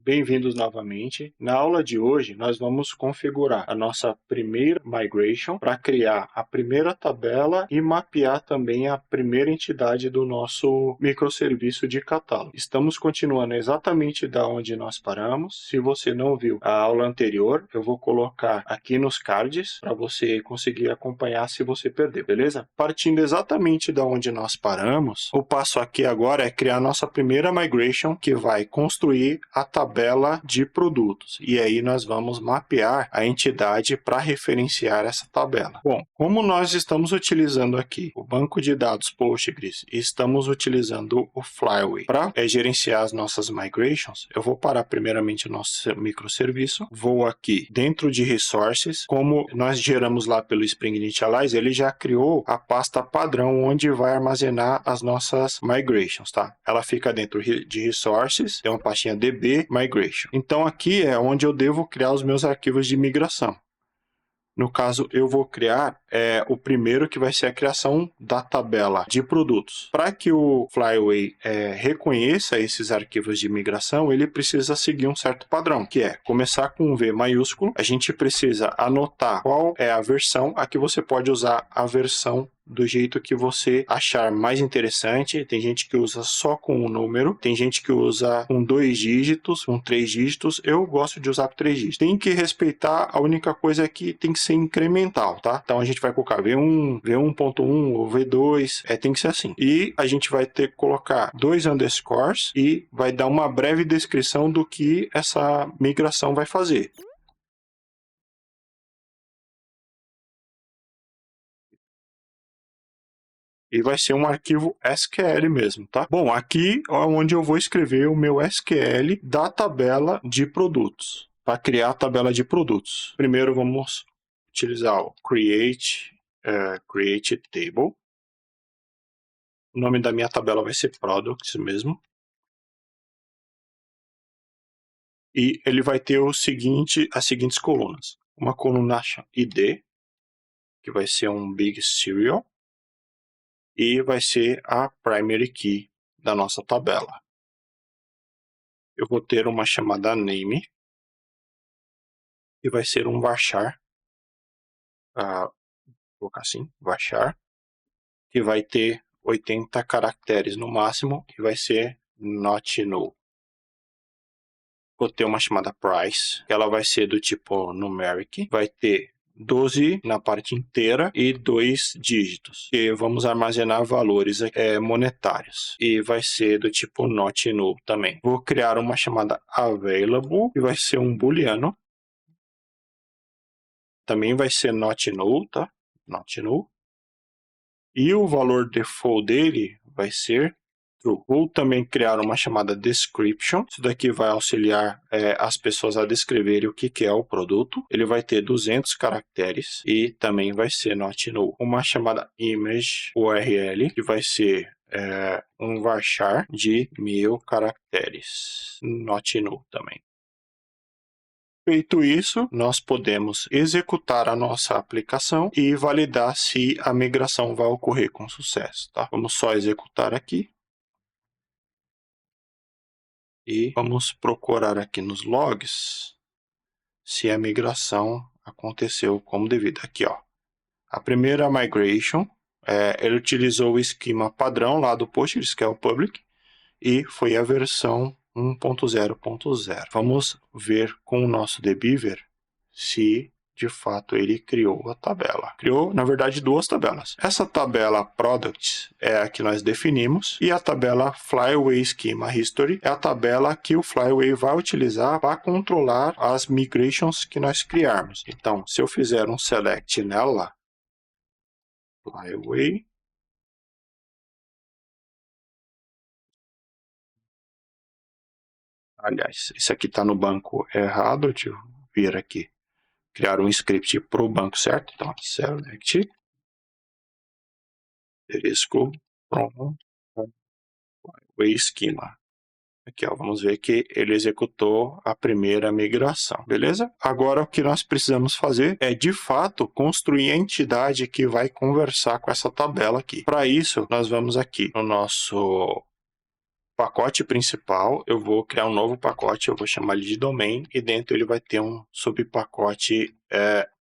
Bem-vindos novamente. Na aula de hoje, nós vamos configurar a nossa primeira migration para criar a primeira tabela e mapear também a primeira entidade do nosso microserviço de catálogo. Estamos continuando exatamente da onde nós paramos. Se você não viu a aula anterior, eu vou colocar aqui nos cards para você conseguir acompanhar se você perdeu, beleza? Partindo exatamente da onde nós paramos, o passo aqui agora é criar a nossa primeira migration, que vai construir a tabela de produtos. E aí nós vamos mapear a entidade para referenciar essa tabela. Bom, como nós estamos utilizando aqui o banco de dados Postgres e estamos utilizando o Flyway para gerenciar as nossas migrations, eu vou parar primeiramente o nosso microserviço, vou aqui dentro de Resources, como nós geramos lá pelo Spring Initialize, ele já criou a pasta padrão onde vai armazenar as nossas migrations, tá? Ela fica dentro de Resources, tem uma pastinha DB Migration. Então aqui é onde eu devo criar os meus arquivos de migração. No caso, eu vou criar o primeiro, que vai ser a criação da tabela de produtos. Para que o Flyway reconheça esses arquivos de migração, ele precisa seguir um certo padrão, que é começar com um V maiúsculo. A gente precisa anotar qual é a versão. Aqui você pode usar a versão do jeito que você achar mais interessante. Tem gente que usa só com um número, tem gente que usa com 2 dígitos, com 3 dígitos. Eu gosto de usar com 3 dígitos. Tem que respeitar, a única coisa é que tem que ser incremental, tá? Então a gente vai colocar V1, V1.1 ou V2, tem que ser assim. E a gente vai ter que colocar 2 underscores e vai dar uma breve descrição do que essa migração vai fazer. E vai ser um arquivo SQL mesmo, tá? Bom, aqui é onde eu vou escrever o meu SQL da tabela de produtos, para criar a tabela de produtos. Primeiro vamos utilizar o create table. O nome da minha tabela vai ser products mesmo. E ele vai ter as seguintes colunas. Uma coluna ID, que vai ser um big serial, e vai ser a primary key da nossa tabela. Eu vou ter uma chamada name, e vai ser um varchar, vou colocar assim, varchar, que vai ter 80 caracteres no máximo, e vai ser not null. Vou ter uma chamada price, que ela vai ser do tipo numeric, vai ter 12 na parte inteira e 2 dígitos. E vamos armazenar valores monetários. E vai ser do tipo not null também. Vou criar uma chamada available, que vai ser um booleano. Também vai ser not null, tá? Not null. E o valor default dele vai ser true. Vou também criar uma chamada description. Isso daqui vai auxiliar as pessoas a descreverem o que é o produto. Ele vai ter 200 caracteres e também vai ser not null. Uma chamada image URL, que vai ser um varchar de 1000 caracteres. Not null também. Feito isso, nós podemos executar a nossa aplicação e validar se a migração vai ocorrer com sucesso, tá? Vamos só executar aqui. E vamos procurar aqui nos logs se a migração aconteceu como devido. Aqui, ó. A primeira migration, ele utilizou o esquema padrão lá do Postgres, que é o public, e foi a versão 1.0.0. Vamos ver com o nosso dbeaver se de fato ele criou a tabela. Criou, na verdade, 2 tabelas. Essa tabela products é a que nós definimos e a tabela Flyway Schema History é a tabela que o Flyway vai utilizar para controlar as migrations que nós criarmos. Então, se eu fizer um select nela, Flyway, aliás, isso aqui está no banco errado, deixa eu vir aqui. Criar um script para o banco certo. Então, select asterisco from Flyway Schema. Aqui, ó, vamos ver que ele executou a primeira migração, beleza? Agora, o que nós precisamos fazer é, de fato, construir a entidade que vai conversar com essa tabela aqui. Para isso, nós vamos aqui no nosso pacote principal, eu vou criar um novo pacote, eu vou chamar ele de domain, e dentro ele vai ter um subpacote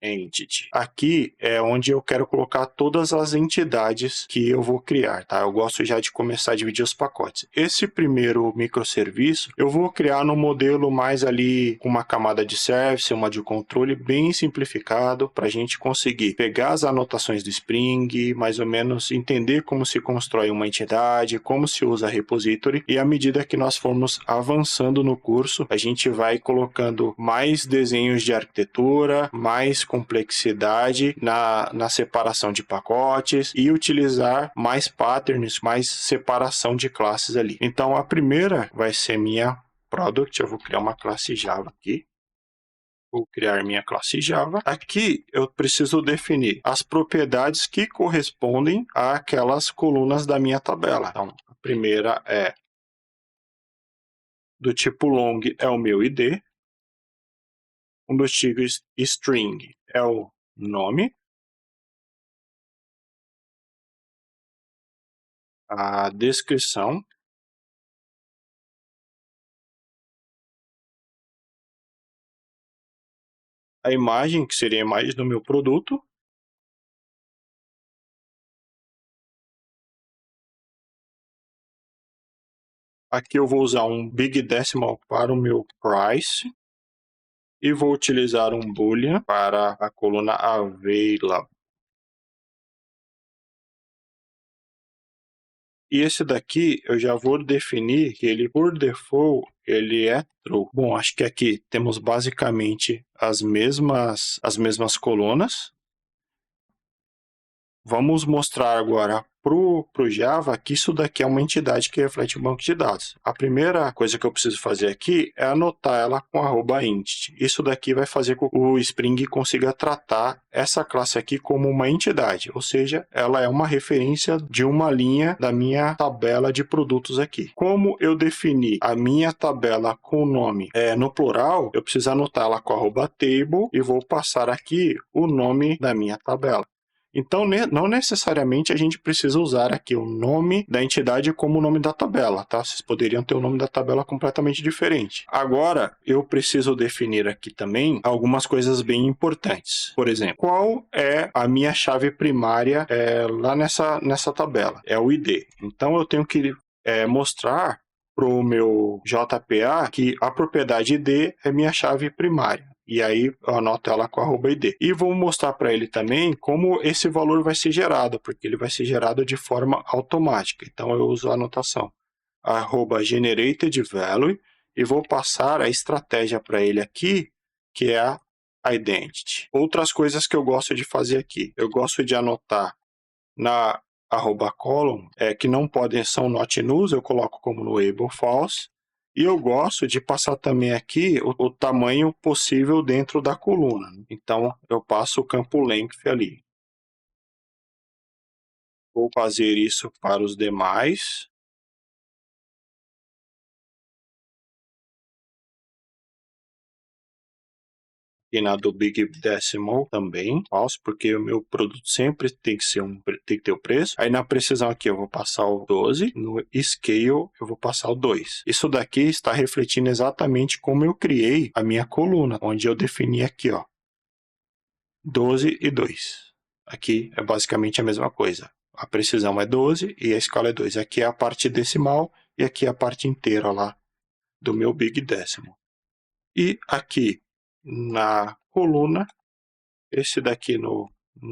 entity. Aqui é onde eu quero colocar todas as entidades que eu vou criar, tá? Eu gosto já de começar a dividir os pacotes. Esse primeiro microserviço eu vou criar no modelo mais ali com uma camada de service, uma de controle bem simplificado para a gente conseguir pegar as anotações do Spring, mais ou menos entender como se constrói uma entidade, como se usa repository, e à medida que nós formos avançando no curso, a gente vai colocando mais desenhos de arquitetura, mais complexidade na separação de pacotes e utilizar mais patterns, mais separação de classes ali. Então, a primeira vai ser minha product. Eu vou criar uma classe Java aqui. Vou criar minha classe Java. Aqui eu preciso definir as propriedades que correspondem àquelas colunas da minha tabela. Então, a primeira é do tipo long, é o meu ID. Um do tipo string é o nome. A descrição. A imagem, que seria a imagem do meu produto. Aqui eu vou usar um Big Decimal para o meu price. E vou utilizar um boolean para a coluna available. E esse daqui eu já vou definir que ele, por default, ele é true. Bom, acho que aqui temos basicamente as mesmas colunas. Vamos mostrar agora para o Java que isso daqui é uma entidade que reflete um banco de dados. A primeira coisa que eu preciso fazer aqui é anotar ela com @entity. Isso daqui vai fazer com que o Spring consiga tratar essa classe aqui como uma entidade, ou seja, ela é uma referência de uma linha da minha tabela de produtos aqui. Como eu defini a minha tabela com o nome no plural, eu preciso anotar ela com @table e vou passar aqui o nome da minha tabela. Então, não necessariamente a gente precisa usar aqui o nome da entidade como o nome da tabela, tá? Vocês poderiam ter o nome da tabela completamente diferente. Agora, eu preciso definir aqui também algumas coisas bem importantes. Por exemplo, qual é a minha chave primária lá nessa tabela? É o ID. Então, eu tenho que mostrar para o meu JPA que a propriedade ID é minha chave primária. E aí eu anoto ela com @id. E vou mostrar para ele também como esse valor vai ser gerado, porque ele vai ser gerado de forma automática. Então eu uso a anotação @GeneratedValue e vou passar a estratégia para ele aqui, que é a identity. Outras coisas que eu gosto de fazer aqui, eu gosto de anotar na @column que não podem, são not nulls, eu coloco como no able false. E eu gosto de passar também aqui o tamanho possível dentro da coluna. Então, eu passo o campo length ali. Vou fazer isso para os demais. E na do Big Decimal também, falso, porque o meu produto sempre tem que ter o preço. Aí na precisão aqui eu vou passar o 12, no Scale eu vou passar o 2. Isso daqui está refletindo exatamente como eu criei a minha coluna, onde eu defini aqui, ó, 12 e 2. Aqui é basicamente a mesma coisa. A precisão é 12 e a escala é 2. Aqui é a parte decimal e aqui é a parte inteira lá do meu Big Decimal. E aqui na coluna, esse daqui no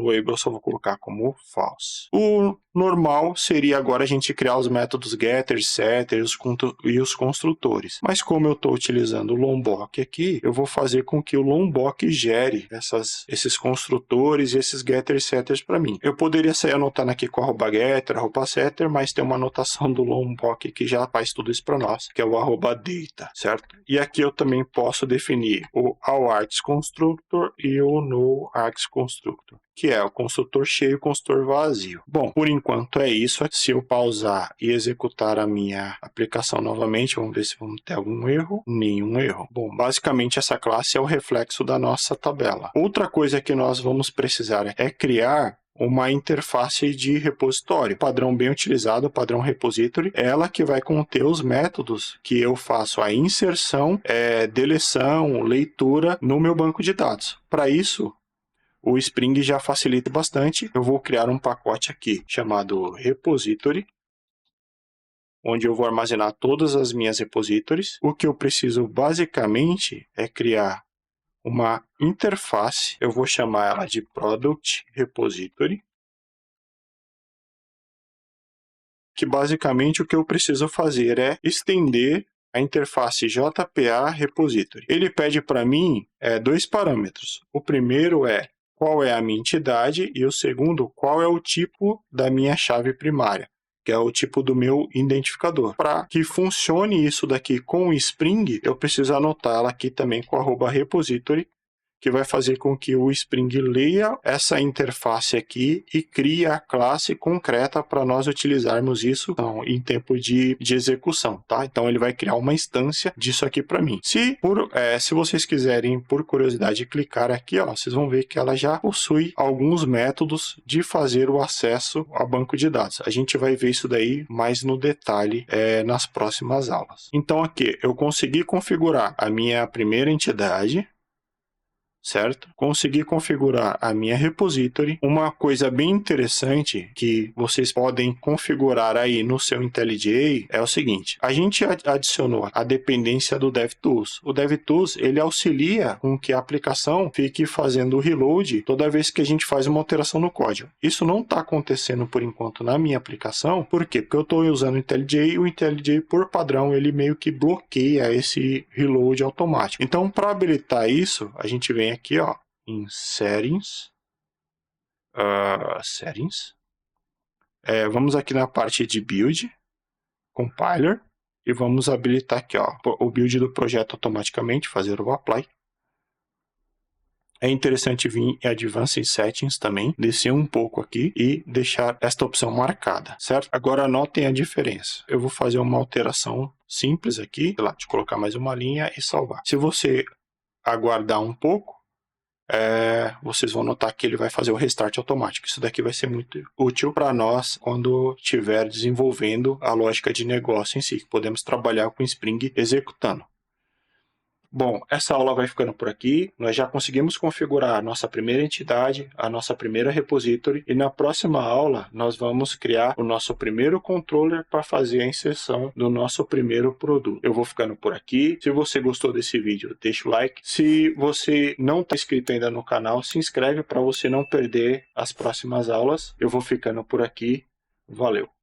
able eu só vou colocar como false. O normal seria agora a gente criar os métodos getter, setter e os construtores. Mas como eu estou utilizando o Lombok aqui, eu vou fazer com que o Lombok gere esses construtores e esses getter setters para mim. Eu poderia sair anotando aqui com @getter, @setter, mas tem uma anotação do Lombok que já faz tudo isso para nós, que é o @data, certo? E aqui eu também posso definir o allArgsConstructor e o noArgsConstructor, que é o construtor cheio e o construtor vazio. Bom, por enquanto é isso. Se eu pausar e executar a minha aplicação novamente, vamos ver se vamos ter algum erro. Nenhum erro. Bom, basicamente essa classe é o reflexo da nossa tabela. Outra coisa que nós vamos precisar é criar uma interface de repositório. Padrão bem utilizado, padrão repository, é ela que vai conter os métodos que eu faço a inserção, deleção, leitura no meu banco de dados. Para isso, o Spring já facilita bastante. Eu vou criar um pacote aqui chamado repository, onde eu vou armazenar todas as minhas repositories. O que eu preciso basicamente é criar uma interface, eu vou chamar ela de Product Repository, que basicamente o que eu preciso fazer é estender a interface JPA Repository. Ele pede para mim dois parâmetros. O primeiro é qual é a minha entidade e o segundo, qual é o tipo da minha chave primária, que é o tipo do meu identificador. Para que funcione isso daqui com o Spring, eu preciso anotar ela aqui também com @repository, que vai fazer com que o Spring leia essa interface aqui e crie a classe concreta para nós utilizarmos isso em tempo de execução, tá? Então ele vai criar uma instância disso aqui para mim. Se vocês quiserem, por curiosidade, clicar aqui, ó, vocês vão ver que ela já possui alguns métodos de fazer o acesso ao banco de dados. A gente vai ver isso daí mais no detalhe nas próximas aulas. Então aqui eu consegui configurar a minha primeira entidade, certo? Consegui configurar a minha repository. Uma coisa bem interessante que vocês podem configurar aí no seu IntelliJ é o seguinte: a gente adicionou a dependência do DevTools. O DevTools, ele auxilia com que a aplicação fique fazendo o reload toda vez que a gente faz uma alteração no código. Isso não está acontecendo por enquanto na minha aplicação. Por quê? Porque eu estou usando o IntelliJ e o IntelliJ, por padrão, ele meio que bloqueia esse reload automático. Então, para habilitar isso, a gente vem aqui, ó, em Settings, vamos aqui na parte de Build, Compiler, e vamos habilitar aqui, ó, o build do projeto automaticamente, fazer o Apply. É interessante vir em Advanced Settings também, descer um pouco aqui e deixar esta opção marcada, certo? Agora anotem a diferença. Eu vou fazer uma alteração simples aqui, sei lá, de colocar mais uma linha e salvar. Se você aguardar um pouco, vocês vão notar que ele vai fazer o restart automático. Isso daqui vai ser muito útil para nós quando estiver desenvolvendo a lógica de negócio em si, que podemos trabalhar com Spring executando. Bom, essa aula vai ficando por aqui. Nós já conseguimos configurar a nossa primeira entidade, a nossa primeira repository, e na próxima aula nós vamos criar o nosso primeiro controller para fazer a inserção do nosso primeiro produto. Eu vou ficando por aqui. Se você gostou desse vídeo, deixa o like. Se você não está inscrito ainda no canal, se inscreve para você não perder as próximas aulas. Eu vou ficando por aqui. Valeu!